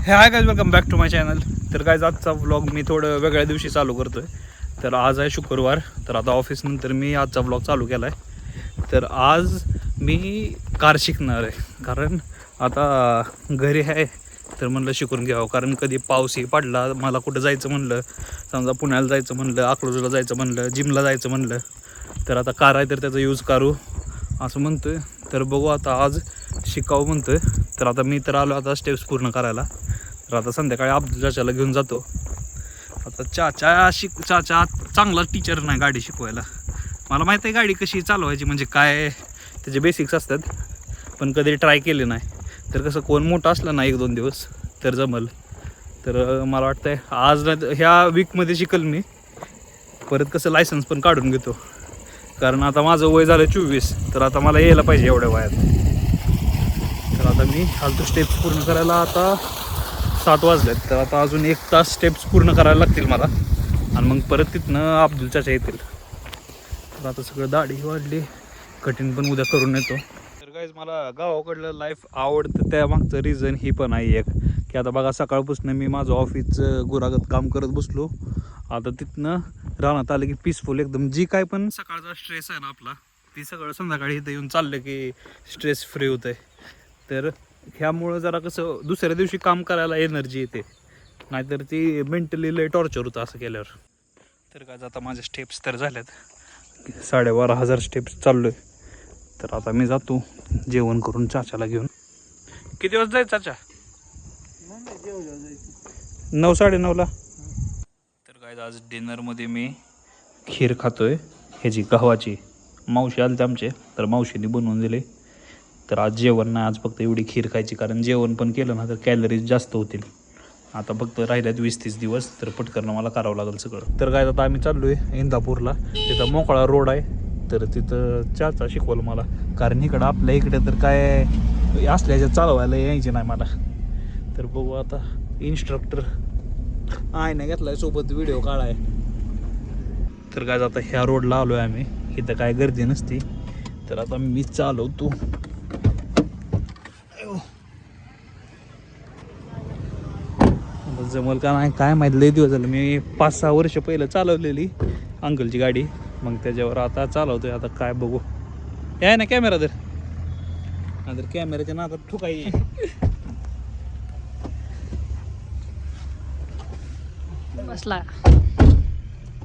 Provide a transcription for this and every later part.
High guys, welcome back to my channel. तर guys आजचा vlog मी थोडं वेगळ्या दिवशी चालू करतोय. तर आज आहे शुक्रवार. तर आता ऑफिसनंतर मी आजचा व्लॉग चालू केला आहे. तर आज मी कार शिकणार आहे, कारण आता घरी आहे. तर म्हणलं शिकून घ्यावं, कारण कधी पाऊसही पडला, मला कुठं जायचं म्हणलं, समजा पुण्याला जायचं म्हणलं, अकलूजला जायचं म्हणलं, जिमला जायचं म्हणलं, तर आता कार आहे तर त्याचा यूज करू असं म्हणतोय. तर बघू आता आज शिकावं म्हणतोय. तर आता मी तर आलो आता स्टेप्स पूर्ण करायला. तर आता संध्याकाळी अब्दुल चाचाला घेऊन जातो. आता चाचा चांगला टीचर नाही गाडी शिकवायला. मला माहीत आहे गाडी कशी चालवायची, म्हणजे काय त्याचे बेसिक्स असतात, पण कधी ट्राय केले नाही. तर कसं कोण मोठं असलं ना 1-2 दिवस तर जमल. तर मला वाटतं आहे आज ह्या वीकमध्ये शिकल मी. परत कसं लायसन्स पण काढून घेतो, कारण आता माझं वय झालं 24. तर आता मला यायला पाहिजे एवढ्या वयात. तर आता मी फालतू स्टेप्स पूर्ण करायला आता 7 वाजलेत. तर आता अजून 1 तास स्टेप्स पूर्ण करायला लागतील मला, आणि मग परत तिथनं अब्दुल चाचा येतील. तर आता सगळं दाढी वाढली, कटिंग पण उद्या करून येतो. तर गाईज मला गावाकडलं लाईफ आवडतं, त्यामागचं रिझन ही पण आहे एक, की आता बघा सकाळपासून मी माझं ऑफिसचं गुरागत काम करत बसलो. आता तिथनं रानात आलं की पीसफुल एकदम, जी काय पण सकाळचा स्ट्रेस आहे ना आपला, ती सगळं संध्याकाळी इथं येऊन चाललं की स्ट्रेस फ्री होतं आहे. तर ह्यामुळं जरा कसं दुसऱ्या दिवशी काम करायला एनर्जी येते, नाहीतर ती मेंटली लय टॉर्चर होतं असं केल्यावर. तर काय आता माझ्या स्टेप्स तर झाल्यात, 12,500 स्टेप्स चाललो आहे. तर आता मी जातो जेवण करून चाचाला घेऊन. किती वाजता जायचं चाचा? 9-9:30ला. तर काय आज डिनरमध्ये मी खीर खातोय, ह्याची गव्हाची. मावशी आली आमचे, तर मावशीने बनवून दिले. तर आज जेवण नाही, आज फक्त एवढी खीर खायची, कारण जेवण पण केलं ना तर कॅलरीज जास्त होतील. आता फक्त राहिल्यात 20-30 दिवस, तर पटकन मला करावं लागेल सगळं. तर काय आता आम्ही चाललो आहे इंदापूरला. तिथं मोकळा रोड आहे, तर तिथं चाचा शिकवलं मला, कारण इकडं आपल्या इकडे तर काय असल्याच्या चालवायला यायचे नाही मला. तर बघू आता इन्स्ट्रक्टर आहे ना घेतलाय सोबत, व्हिडिओ काढाय. तर काय आता ह्या रोडला आलो आहे आम्ही, इथं काय गर्दी नसती. तर आता मी चालवतो. जमल का नाही काय माहिती, लय दिवस झालं. मी 5-6 वर्ष पहिलं चालवलेली अंकलची गाडी, मग त्याच्यावर आता चालवतोय. आता काय बघू, आहे ना कॅमेरा तर कॅमेऱ्याच्या नादात ठुकाई. बसला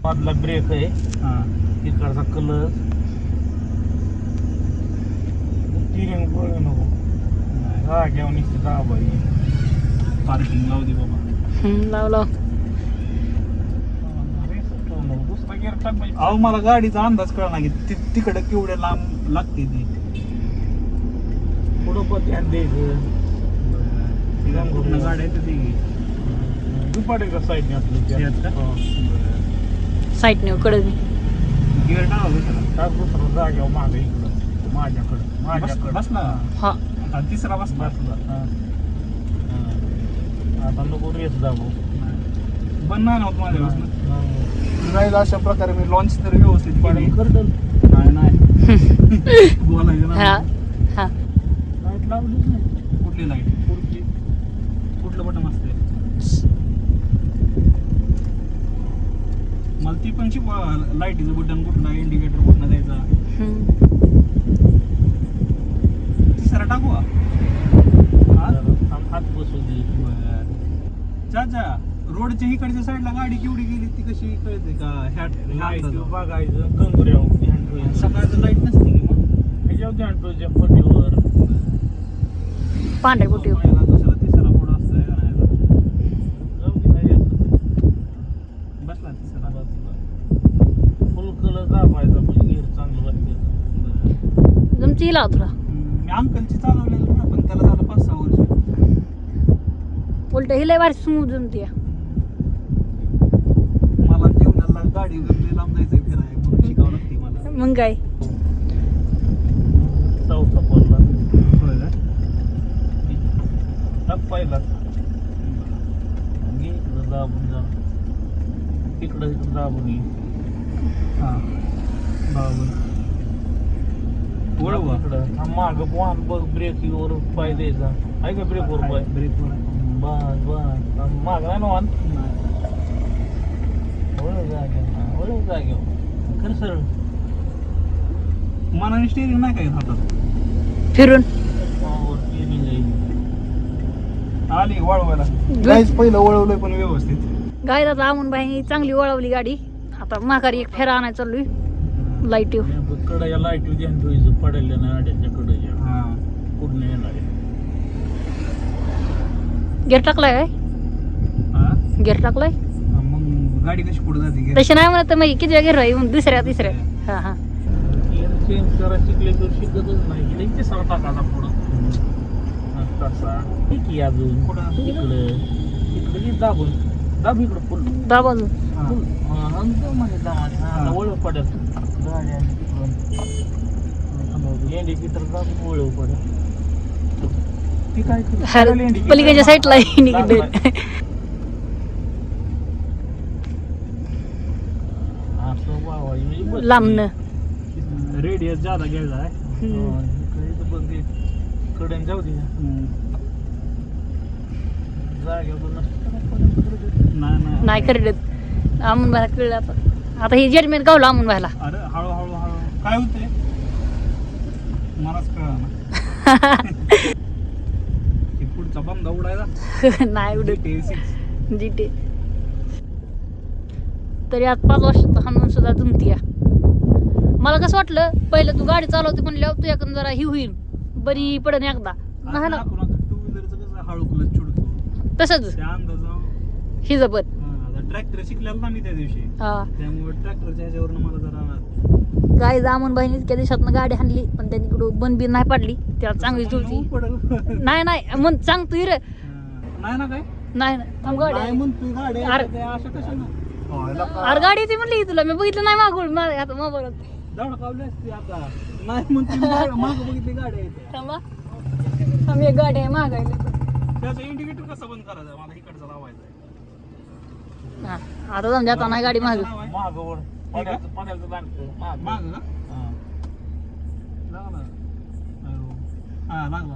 मधला ब्रेक आहे, इकडचा कलर स्टिअरिंग पळ नको, हा घेऊन पार्किंग लावू दे बाबा. लाव अहो मला गाडीचा अंदाज कळला की तिकडे केवढ्या लांब लागते ती. पुढं पण ध्यान द्यायचं. गाड्या येते ती दुपारी का साईडने आपलं साईडने कडे गिअर टाका दुसरं जाग्यावर मागे इकडं माझ्याकडं बसला. हा आता तिसरा बसला. आता नको रेस दाबू, बंद नाही होत माझ्यापासून. राहील अशा प्रकारे मी लॉन्च तर व्यवस्थित केली. करतो नाही बोलायचं हा ना. हा लाईट लावलीच नाही. कुठली लाईट, कुठलं बटन असते मला ती पण शिकवा. लाईटीचं बटन कुठलं, इंडिकेटर कुठला द्यायचा. तिसरा टाकू हात बसू दे. चाचा रोडच्या इकडच्या साईडला गाडी केवढी गेली ती कशी कळते का? लाईट बघायचं कंगुऱ्यावर ध्यान ठेवायचं. सकाळचं लाईट नसते की मग ह्याच्यावर ध्यान ठेवायच्या फटीवर. पांढऱ्या कुठे दुसरा तिसरा पुढं असतं बसला तिसरा. फुल कलर दाबायचा म्हणजे गिअर चांगलं वाटतं. जमची लाव तुला. मी अंकलची चालवलेलं ना, पण त्याला झालं 5-6 वर्ष. उलट ही लय वारी स्मूथ जमते. मला जेवणाला गाडी वगैरे लांब जायचं फिराय, म्हणून शिकावं लागते मला. मग काय चौथा पडला होय का? टाक पहिला घे इकडं दाबून जा, इकडं दाबून घे. हां बरोबर. इकडं माग वाहन बघ, ब्रेकवर पाय द्यायचा आहे का? ब्रेकवर पाय, ब्रेकवर बस बस माग नाही नवान ओळख जागे खरं सर मनाने स्टेरिंग नाही काय हातात फिरून आली वळवायला काहीच पहिलं वळवलंय पण व्यवस्थित गाय आता आमून बाई चांगली वळवली गाडी आता माघारी एक फेरा आणायला चाललोय लाईट कड्या लाईट ध्यान ठेवायचं पडायला नाही अड्याच्या कड्या हा पूर्ण येणार आहे गेअर टाकलाय काय हा? गेअर टाकलाय मग गाडी कशी पुढे जाते तशी नाही म्हणत तर मग किती गेअर आहे मग दुसऱ्या तिसऱ्या हा हा चेंज करा शिकले तर शिकतच नाही की ते सगळं टाकायचा पुढं कसा ठीक आहे अजून कुठं? इकडं इकडे दाबून दाब इकडं फुल दाबा अजून ओळख पडेल गाड्या लेंडी तर दाबून ओळख पडेल ती काय पलीकडच्या साईडला निघते असं वावा म्हणजे लांबनं रेडियस ज्यादा घ्यायचा आहे बघ कड्यान जाऊ दे नाही करत आमून बाहेर कळलं आता आता हे जजमेंट गावलं आमून बाहेरला अरे हळूहळू हळू काय होतंय मलाच कळलं पुढचा बंदा उडायला नाही उडत T6 जीटे तरी आज 5 वर्षाचा हाणून सुद्धा जमतीया मला कसं वाटलं पहिलं तू गाडी चालवते म्हणल्यावर तुझ्याकडून जरा ही होईल बरी पडन एकदा नाही ना टू व्हीलरचं कसं हळू क्लच छुडतो तसंच त्या अंदाजावर ही जबत ट्रॅक्टर शिकलेला ना मी त्या दिवशी हा त्यामुळे ट्रॅक्टरच्या ह्याच्यावरनं मला जरा गाय जामून बहिणी इतक्या दिवसातनं गाडी हाणली पण त्यांनी कुठं बन बिन नाही पाडली त्याला चांगली जुळती पडेल नाही नाही मग सांगतो रे नाही ना काय नाही ना थांब गाडी नाही आली. म्हणतोय गाडी अरे. अशा कशा ना अरे गाडी ती म्हणली तुला मी बघितलं नाही मागून आता मोबाईल धडकावली असते आता नाही म्हणतोय माग बघितली गाडी आहे त्या. थांबा आम्ही एक गाडी आहे मागायला त्याचं इंडिकेटर कसं बंद करायचं मला इकडचं लावायचं हा आता जाऊन जाता नाही गाडी माग माग ओढ पाण्याचं लागतं माग का लागला हा लागला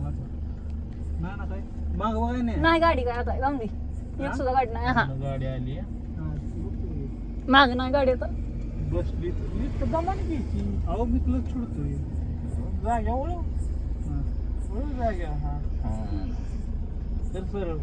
नाही ना काय माग बघाय नाही नाही गाडी काय आता जाऊन दे एक सुद्धा गाडी नाही हा गाडी आली माग नाही गाडी आता बसली तर दमाने घ्यायची अहो मी क्लच सोडतोय जाग्या ओळख जाग्या हा तर सर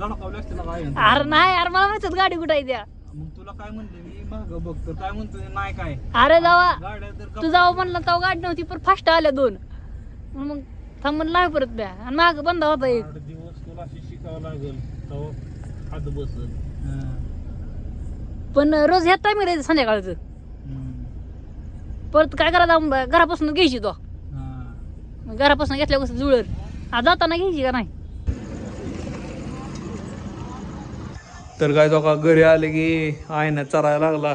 धडकावली असते ना काय अरे नाही अरे मला माहित गाडी कुठं आहे त्या मग तुला काय म्हणते मी माग बघतो काय म्हणतोय नाही काय अरे जावा गाड्या तर तू जावं म्हणलं तेव्हा गाडी नव्हती पण फास्ट आल्या 2 मग थांबून लाव परत ब्या आणि माग बंद होता एक 8 दिवस तुला अशी शिकावं लागेल तेव्हा हात बसल पण रोज ह्या टाइम राहायचं संध्याकाळचं परत काय करायचं घरापासून घ्यायची तो घरापासून घेतल्यापासून जुळत जाताना घ्यायची का नाही तर काय तो का घरी आले की आयना चरायला लागला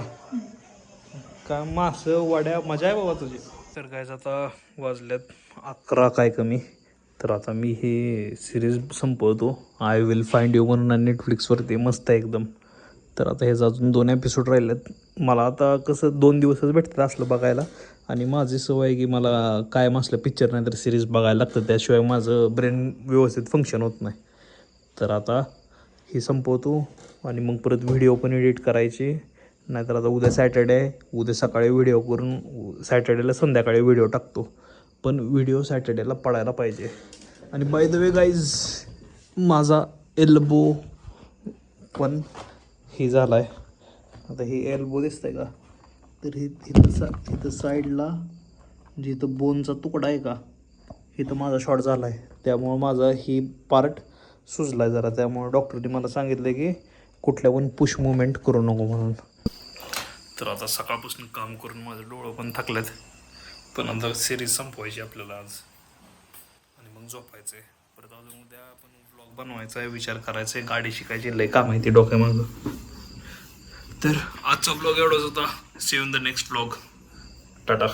काय मास वाड्या मजा आहे बाबा तुझी तर काय आता वाजल्यात 11 काय कमी तर आता मी हे सिरीज संपवतो आय विल फाइंड यू म्हणून नेटफ्लिक्सवरती मस्त आहे एकदम तर आता ह्याचा अजून 2 एपिसोड राहिलेत मला आता कसं 2 दिवसच भेटतात असलं बघायला आणि माझी सवय आहे की मला कायम असलं पिक्चर नाही तर सिरीज बघायला लागतं त्याशिवाय माझं ब्रेन व्यवस्थित फंक्शन होत नाही तर आता ही संपवतो आणि मग परत व्हिडिओ पण एडिट करायची नाहीतर आता उद्या सॅटर्डे आहे उद्या सकाळी व्हिडिओ करून सॅटर्डेला संध्याकाळी व्हिडिओ टाकतो पण व्हिडिओ सॅटर्डेला पडायला पाहिजे आणि बाय द वे गाईज माझा एल्बो पण ही झाला आहे आता ही एल्बो दिसतंय का तर इथं साईडला जे इथं बोनचा तुकडा आहे का इथं माझा शॉर्ट झाला आहे त्यामुळं माझा ही पार्ट सुजला आहे जरा त्यामुळे डॉक्टरने मला सांगितलं की कुठल्या पण पुश मुवमेंट करू नको म्हणून तर आता सकाळपासून काम करून माझं डोळं पण थकलेत पण आता सिरीज संपवायची आपल्याला आज आणि मग झोपायचं आहे परत अजून उद्या आपण ब्लॉग बनवायचा आहे विचार करायचा आहे गाडी शिकायची लय काम आहे ते डोक्यामागं तर आजचा ब्लॉग एवढाच होता see you in the next blog Tata